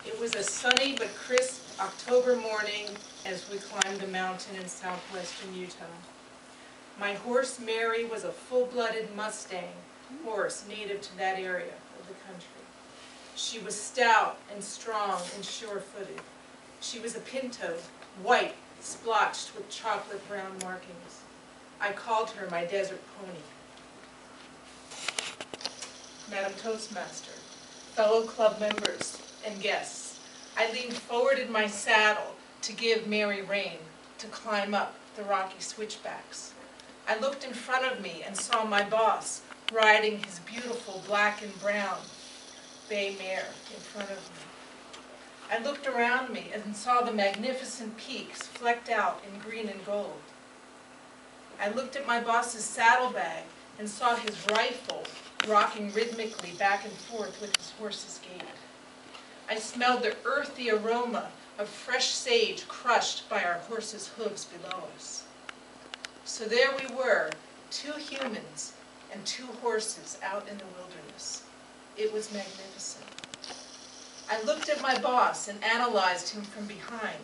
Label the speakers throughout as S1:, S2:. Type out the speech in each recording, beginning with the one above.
S1: It was a sunny but crisp October morning as we climbed the mountain in southwestern Utah. My horse Mary was a full-blooded Mustang horse native to that area of the country. She was stout and strong and sure-footed. She was a pinto, white, splotched with chocolate brown markings. I called her my desert pony. Madam Toastmaster, fellow club members, and guests, I leaned forward in my saddle to give Mary rein, to climb up the rocky switchbacks. I looked in front of me and saw my boss riding his beautiful black and brown bay mare in front of me. I looked around me and saw the magnificent peaks flecked out in green and gold. I looked at my boss's saddlebag and saw his rifle rocking rhythmically back and forth with his horse's gait. I smelled the earthy aroma of fresh sage crushed by our horse's hooves below us. So there we were, 2 humans and 2 horses out in the wilderness. It was magnificent. I looked at my boss and analyzed him from behind.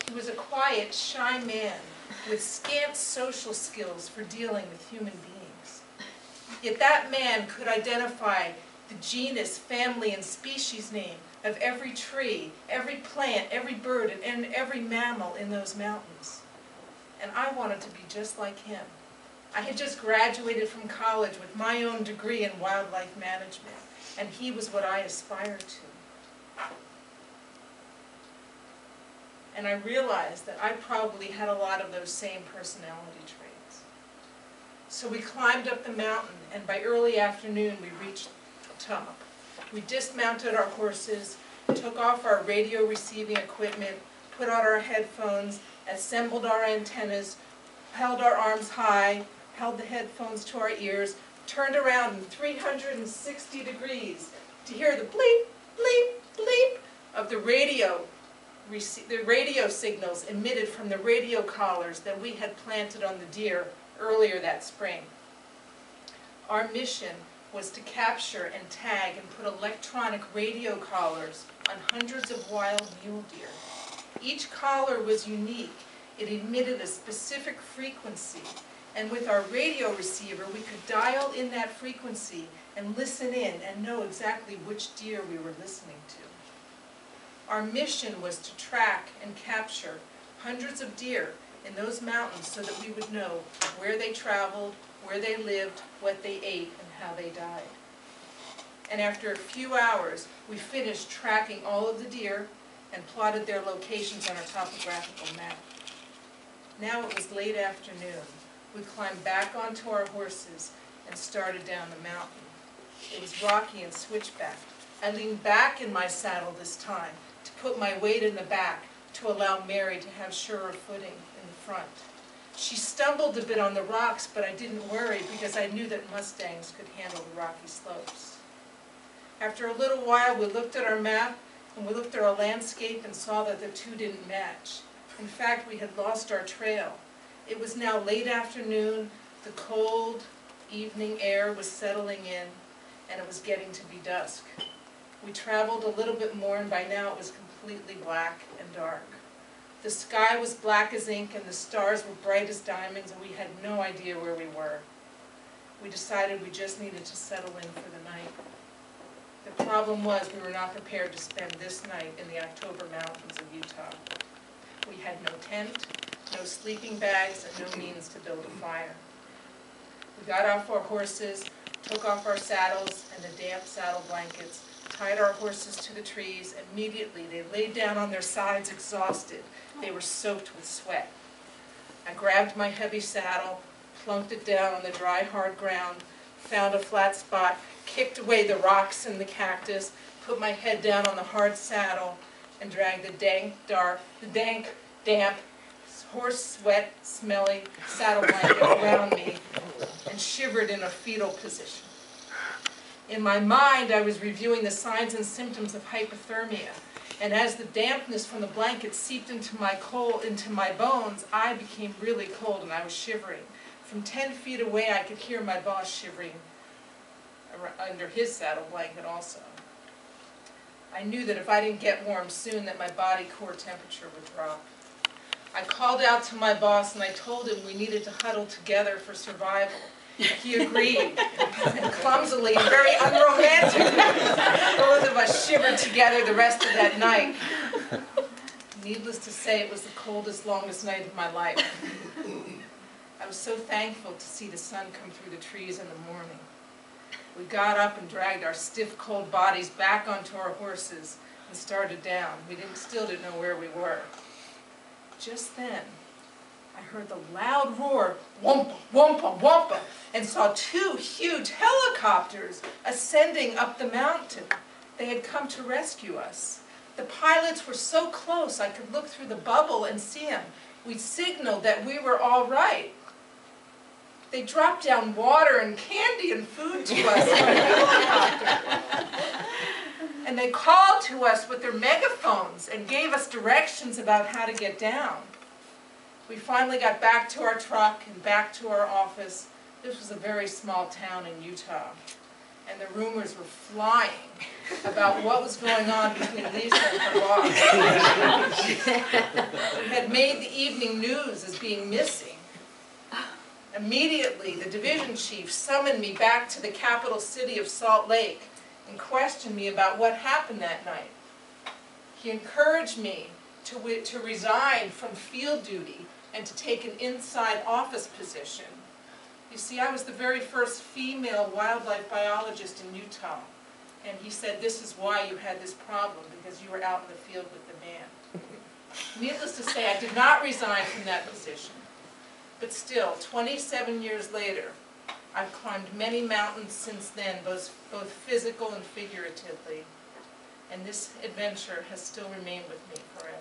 S1: He was a quiet, shy man with scant social skills for dealing with human beings. Yet that man could identify the genus, family, and species name of every tree, every plant, every bird, and every mammal in those mountains. And I wanted to be just like him. I had just graduated from college with my own degree in wildlife management, and he was what I aspired to. And I realized that I probably had a lot of those same personality traits. So we climbed up the mountain, and by early afternoon we reached the top. We dismounted our horses, took off our radio receiving equipment, put on our headphones, assembled our antennas, held our arms high, held the headphones to our ears, turned around in 360 degrees to hear the bleep, bleep, bleep of the radio signals emitted from the radio collars that we had planted on the deer earlier that spring. Our mission was to capture and tag and put electronic radio collars on hundreds of wild mule deer. Each collar was unique. It emitted a specific frequency, and with our radio receiver we could dial in that frequency and listen in and know exactly which deer we were listening to. Our mission was to track and capture hundreds of deer in those mountains so that we would know where they traveled, where they lived, what they ate, and how they died. And after a few hours, we finished tracking all of the deer and plotted their locations on our topographical map. Now it was late afternoon. We climbed back onto our horses and started down the mountain. It was rocky and switchback. I leaned back in my saddle this time to put my weight in the back to allow Mary to have surer footing in the front. She stumbled a bit on the rocks, but I didn't worry because I knew that Mustangs could handle the rocky slopes. After a little while, we looked at our map and we looked at our landscape and saw that the two didn't match. In fact, we had lost our trail. It was now late afternoon, the cold evening air was settling in, and it was getting to be dusk. We traveled a little bit more, and by now it was completely black and dark. The sky was black as ink, and the stars were bright as diamonds, and we had no idea where we were. We decided we just needed to settle in for the night. The problem was we were not prepared to spend this night in the October mountains of Utah. We had no tent, no sleeping bags, and no means to build a fire. We got off our horses, took off our saddles and the damp saddle blankets, tied our horses to the trees. Immediately they laid down on their sides exhausted. They were soaked with sweat. I grabbed my heavy saddle, plunked it down on the dry, hard ground, found a flat spot, kicked away the rocks and the cactus, put my head down on the hard saddle, and dragged the dank, damp, horse sweat, smelly saddle blanket around me and shivered in a fetal position. In my mind, I was reviewing the signs and symptoms of hypothermia, and as the dampness from the blanket seeped into my bones, I became really cold and I was shivering. From 10 feet away, I could hear my boss shivering under his saddle blanket also. I knew that if I didn't get warm soon, that my body core temperature would drop. I called out to my boss and I told him we needed to huddle together for survival. He agreed, and clumsily and very unromantically, both of us shivered together the rest of that night. Needless to say, it was the coldest, longest night of my life. I was so thankful to see the sun come through the trees in the morning. We got up and dragged our stiff, cold bodies back onto our horses and started down. We still didn't know where we were. Just then, I heard the loud roar, whompa, whompa, whompa, and saw two huge helicopters ascending up the mountain. They had come to rescue us. The pilots were so close I could look through the bubble and see them. We signaled that we were all right. They dropped down water and candy and food to us from the helicopter. And they called to us with their megaphones and gave us directions about how to get down. We finally got back to our truck and back to our office. This was a very small town in Utah. And the rumors were flying about what was going on between Lisa and her boss. It had made the evening news as being missing. Immediately, the division chief summoned me back to the capital city of Salt Lake and questioned me about what happened that night. He encouraged me to resign from field duty and to take an inside office position. You see, I was the very first female wildlife biologist in Utah, and he said, this is why you had this problem, because you were out in the field with the man. Needless to say, I did not resign from that position. But still, 27 years later, I've climbed many mountains since then, both physical and figuratively, and this adventure has still remained with me forever.